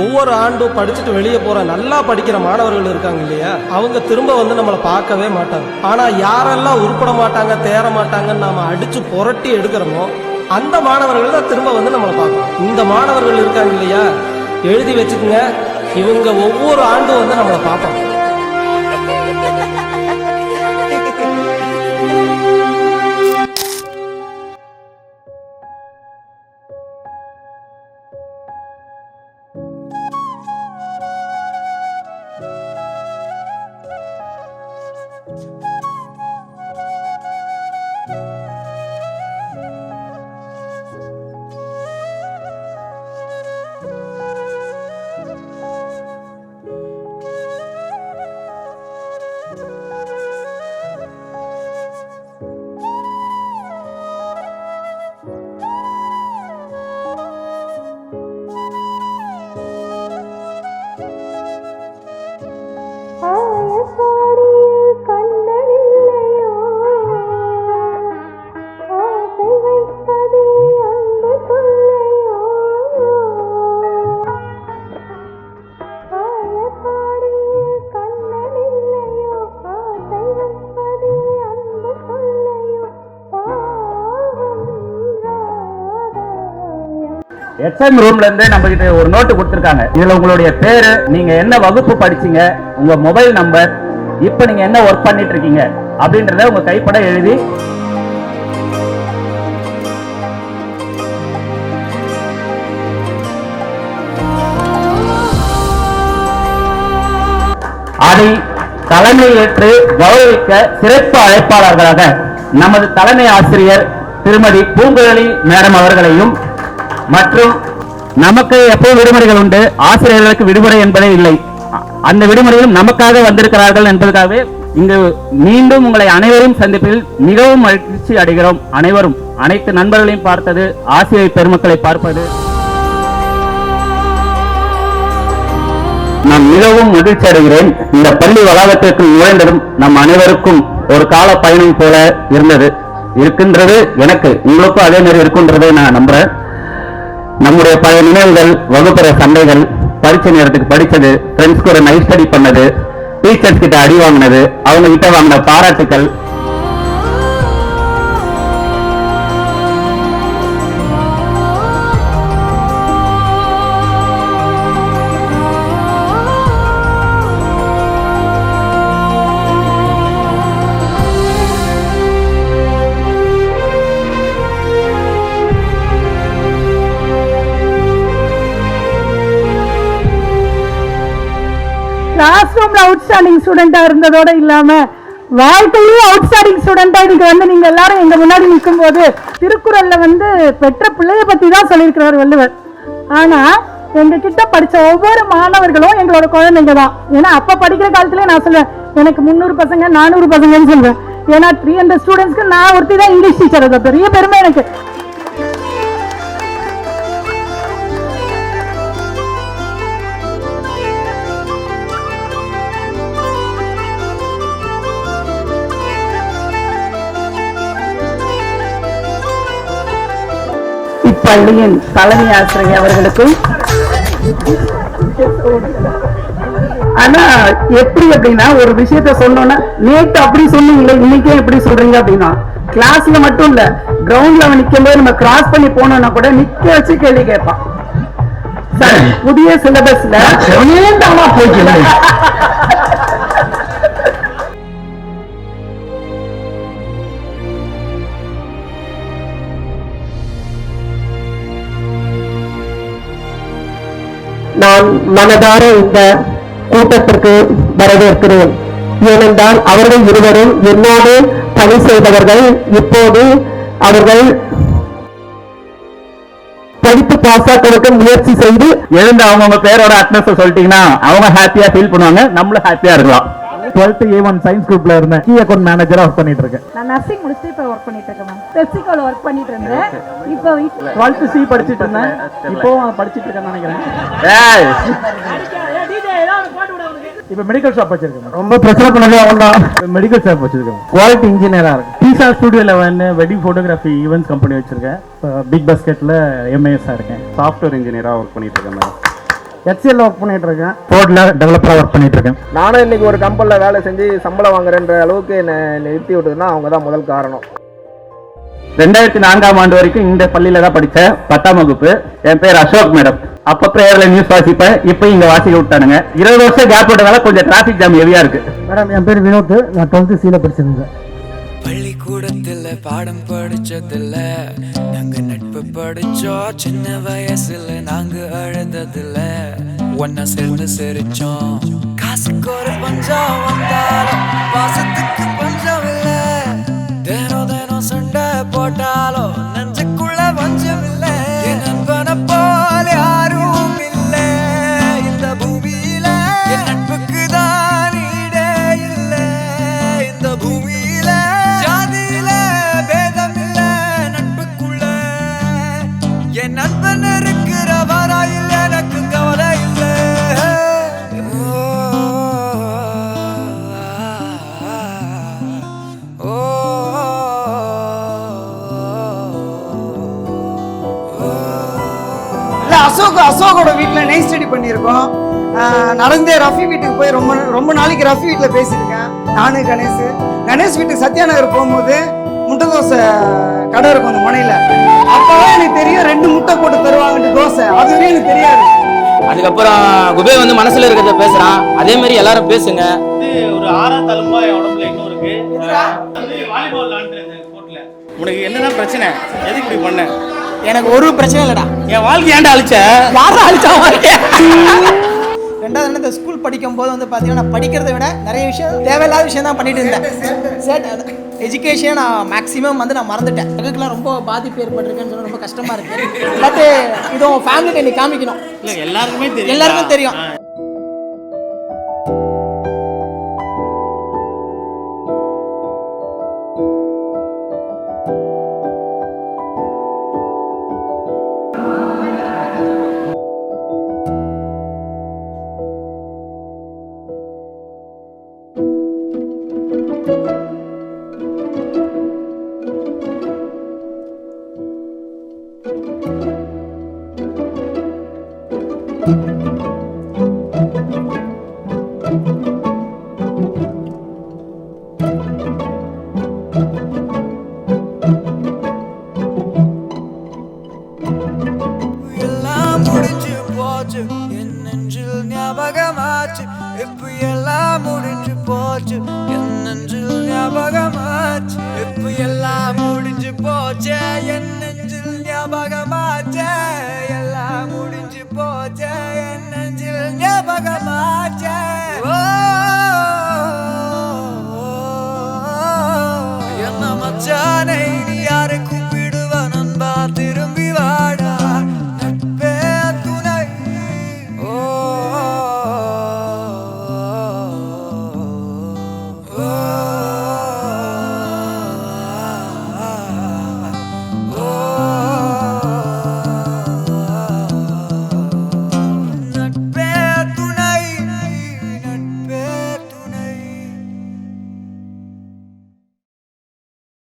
ஒவ்வொரு ஆண்டும் படிச்சுட்டு வெளியே போற நல்லா படிக்கிற மாணவர்கள் இருக்காங்க இல்லையா, அவங்க திரும்ப வந்து நம்மளை பார்க்கவே மாட்டாங்க. ஆனா யாரெல்லாம் உருப்பட மாட்டாங்க, தேற மாட்டாங்கன்னு நாம அடிச்சு புரட்டி எடுக்கிறோமோ அந்த மாணவர்கள் தான் திரும்ப வந்து நம்மளை பார்க்கணும். இந்த மாணவர்கள் இருக்காங்க இல்லையா, எழுதி வச்சுக்கோங்க, இவங்க ஒவ்வொரு ஆண்டும் வந்து நம்மளை பார்ப்பாங்க. எக்ஸாம் ரூம்ல இருந்து நம்ம கிட்ட ஒரு நோட்டு கொடுத்திருக்காங்க. இதுல உங்களுடைய பேரு, நீங்க என்ன வகுப்பு படிச்சீங்க, உங்க மொபைல் நம்பர், இப்ப நீங்க என்ன ஒர்க் பண்ணிட்டு இருக்கீங்க அப்படின்றத உங்க கைப்பட எழுதி அதை தலைமை ஏற்று கௌரவிக்க சிறப்பு அழைப்பாளர்களாக நமது தலைமை ஆசிரியர் திருமதி பூங்குழலி மேடம் அவர்களையும், மற்றும் நமக்கு எப்போ விடுமுறைகள் உண்டு, ஆசிரியர்களுக்கு விடுமுறை என்பதே இல்லை, அந்த விடுமுறையிலும் நமக்காக வந்திருக்கிறார்கள் என்பதற்காகவே இங்கு மீண்டும் உங்களை அனைவரும் சந்திப்பில் மிகவும் மகிழ்ச்சி அடைகிறோம். அனைவரும் அனைத்து நண்பர்களையும் பார்த்தது, ஆசிரியர் பெருமக்களை பார்ப்பது நான் மிகவும் மகிழ்ச்சி அடைகிறேன். இந்த பள்ளி வளாகத்திற்கு நுழைந்ததும் நம் அனைவருக்கும் ஒரு கால பயணம் போல இருக்கின்றது. எனக்கு உங்களுக்கும் அதே மாதிரி இருக்குன்றதை நான் நம்புறேன். நம்முடைய பழைய நினைவுகள், வகுப்பறை சண்டைகள், பரீட்சை நேரத்துக்கு படிச்சது, ஃப்ரெண்ட்ஸ் கூட நைட் ஸ்டடி பண்ணது, டீச்சர்ஸ் கிட்ட அடி வாங்கினது, அவங்க கிட்ட வாங்கின பாராட்டுக்கள், கிளாஸ் ரூம்ல அவுட்ஸ்டாண்டிங் ஸ்டூடெண்டா இருந்ததோட இல்லாம வாழ்க்கையிலேயே அவுட்ஸ்டாண்டிங் ஸ்டூடெண்டா இன்னைக்கு வந்து நீங்க எல்லாரும் எங்க முன்னாடி நிற்கும் போது திருக்குறள்ல வந்து பெற்ற பிள்ளைய பத்தி தான் சொல்லியிருக்கிறார் வள்ளுவர். ஆனா எங்க கிட்ட படிச்ச ஒவ்வொரு மாணவர்களும் எங்களோட குழந்தைங்க தான். ஏன்னா அப்ப படிக்கிற காலத்திலே நான் சொல்லுவேன், எனக்கு 300 பசங்க 400 பசங்கன்னு சொல்லுவேன். ஏன்னா 300 ஸ்டூடெண்ட்ஸ்க்கு நான் ஒருத்தி தான் இங்கிலீஷ் டீச்சர். அது பெரிய பெருமை எனக்கு. பள்ளியின் தலைமை ஆசிரியர் அவர்களுக்கும். ஆனா எப்படி அப்படின்னா, ஒரு விஷயத்த சொன்னோன்னா நேற்று அப்படி சொன்னீங்களே இன்னைக்கே எப்படி சொல்றீங்க அப்படின்னா, கிளாஸ்ல மட்டும் இல்ல கிரவுண்ட்ல நிக்கும் போது நம்ம கிராஸ் பண்ணி போனோம்னா கூட நிக்க வச்சு கேள்வி கேட்பான். சார் புதிய சிலபஸ்ல போய்க்கு நான் மனதார இந்த கூட்டத்திற்கு வரவேற்கிறேன். ஏனென்றால் அவர்கள் இருவரும் என்னோடு பணி செய்தவர்கள். இப்போது அவர்கள் படிப்பு பாஸ் ஆக்கிறதுக்கு முயற்சி செய்து எழுந்து அவங்க பேரோட அட்னஸ் சொல்லிட்டீங்கன்னா அவங்க ஹாப்பியா ஃபீல் பண்ணுவாங்க, நம்மளும் ஹாப்பியா இருக்கலாம். 12th A1 சயின்ஸ் குரூப்ல இருந்தேன். கீ அக்கவுண்ட் மேனேஜரா ஒர்க் பண்ணிட்டு இருக்கேன். நான் நர்சிங் முடிச்சிட்டு இப்ப ஒர்க் பண்ணிட்டு இருக்கேன் மேம். பெப்சிகோல ஒர்க் பண்ணிட்டு இருந்தேன். இப்போ 12th C படிச்சிட்டு இருந்தேன். இப்போ படிச்சிட்டு இருக்கேன்னு நினைக்கிறேன். இப்ப மெடிக்கல் ஷாப் வச்சிருக்கேன். ரொம்ப பிரச்சனை பண்ணவே அவன்தான். மெடிக்கல் ஷாப் வச்சிருக்கேன். குவாலிட்டி இன்ஜினியரா இருக்கு. பீசா ஸ்டுடியோல வந்து வெட்டிங் போட்டோகிராஃபி ஈவென்ட்ஸ் கம்பெனி வச்சிருக்கேன். பிக் பாஸ்கெட்ல MIS இருக்கேன். சாஃப்ட்வேர் இன்ஜினியரா ஒர்க் பண்ணிட்டு இருக்கேன். HCL ஒர்க் பண்ணிட்டு இருக்கேன். ஃபோர்ட்ல டெவலப்பரா ஒர்க் பண்ணிட்டு இருக்கேன். நானும் இன்னைக்கு ஒரு கம்பெனியில் வேலை செஞ்சு சம்பளம் வாங்குறேன்ற அளவுக்கு என்னை நிறுத்தி விட்டதுன்னா அவங்க தான் முதல் காரணம். 2004ஆம் ஆண்டு வரைக்கும் இந்த பள்ளியில தான் படிச்சேன். 10ஆம் வகுப்பு. என் பேர் அசோக் மேடம். அப்ப பிரேயர்ல நியூஸ் வாசிப்பேன். இப்போ இங்க வாசிக்க விட்டானுங்க. 20 வருஷம் கேப் விட்டதால கொஞ்சம் டிராபிக் ஜாம் ஹெவியா இருக்கு. மேடம் என் பேர் வினோத். நான் 12th C படிச்சிருந்தேன். பள்ளிக்கூடத்துல பாடம் படிச்சதில்ல, நாங்க நட்பு படிச்சோம். சின்ன வயசுல நாங்க அழுததில்ல, ஒன்னா சேர்ந்து சிரிச்சோம். காசுக்கு ஒரு பஞ்சம் வந்தாலும் பாசத்துக்கு பஞ்சம் இல்ல. தினம் தினம் சண்டை போட்டாலும் நெஞ்சுக்குள்ள பஞ்சம் இல்ல. என் நண்பனை போல யாரும் இல்ல இந்த பூமியில. என் நட்புக்கு தான் ஈடே இல்ல இந்த பூமியில. ஜாதியில பேதம் இல்ல நட்புக்குள்ள. என் நண்பன் இருக்கிற வராயில் எனக்கு கவலை இல்ல. அசோகோட வீட்டில் நைட் ஸ்டடி பண்ணியிருக்கோம். நடந்தே ரஃபி வீட்டுக்கு போய் ரொம்ப நாளைக்கு ரஃபி வீட்டில் பேசியிருக்கேன். நானு கணேஷ் வீட்டுக்கு சத்யாநகர் போகும்போது முட்டை தோசை கடை இருக்கும் அந்த முனையில். அப்போதான் எனக்கு தெரியும் 2 முட்டை போட்டு தருவாங்கட்டு தோசை. அதுவே எனக்கு தெரியாது. அதுக்கப்புறம் குபே வந்து மனசுல இருக்கிறத பேசுறான். அதே மாதிரி எல்லாரும் பேசுங்க. ஒரு 6ஆம் தழும்பா என் உடம்புல இன்னும் இருக்கு. வாலிபால் விளாண்டுருந்தேன் கோர்ட்ல. உனக்கு என்னதான் பிரச்சனை? எதுக்கு இப்படி பண்ண? எனக்கு ஒரு பிரச்சனை இல்லைடா. என் வாழ்க்கை ஏன்டா அழிச்ச? யாரும் அழிச்சா வாழ்க்கை. 2வது இந்த ஸ்கூல் படிக்கும் போது வந்து பார்த்தீங்கன்னா நான் படிக்கிறத விட நிறைய விஷயம் தேவையில்லாத விஷயம் தான் பண்ணிட்டு இருந்தேன். எஜுகேஷன் நான் மேக்ஸிமம் வந்து நான் மறந்துட்டேன். அதுக்கெல்லாம் ரொம்ப பாதிப்பு ஏற்பட்டிருக்கேன்னு சொன்னா ரொம்ப கஷ்டமா இருக்கு. பட் இது உங்க ஃபேமிலிட்ட நீ காமிக்கணும். இல்ல எல்லாருக்குமே தெரியும். எல்லாருக்கும் தெரியும். எல்லாம் முடிஞ்சு போச்சு என் நெஞ்சில் ஞாபகமாச்சு. இப்ப எல்லாம் முடிஞ்சு போச்சு என் நெஞ்சில் ஞாபகமாச்சு. இப்ப எல்லாம் முடிஞ்சு போச்சு என் நெஞ்சில் ஞாபகமாச்சு. எல்லாம் முடிஞ்சு போச்சு என் நெஞ்சில் ஞாபகமாச்சு. என்ன மச்சானே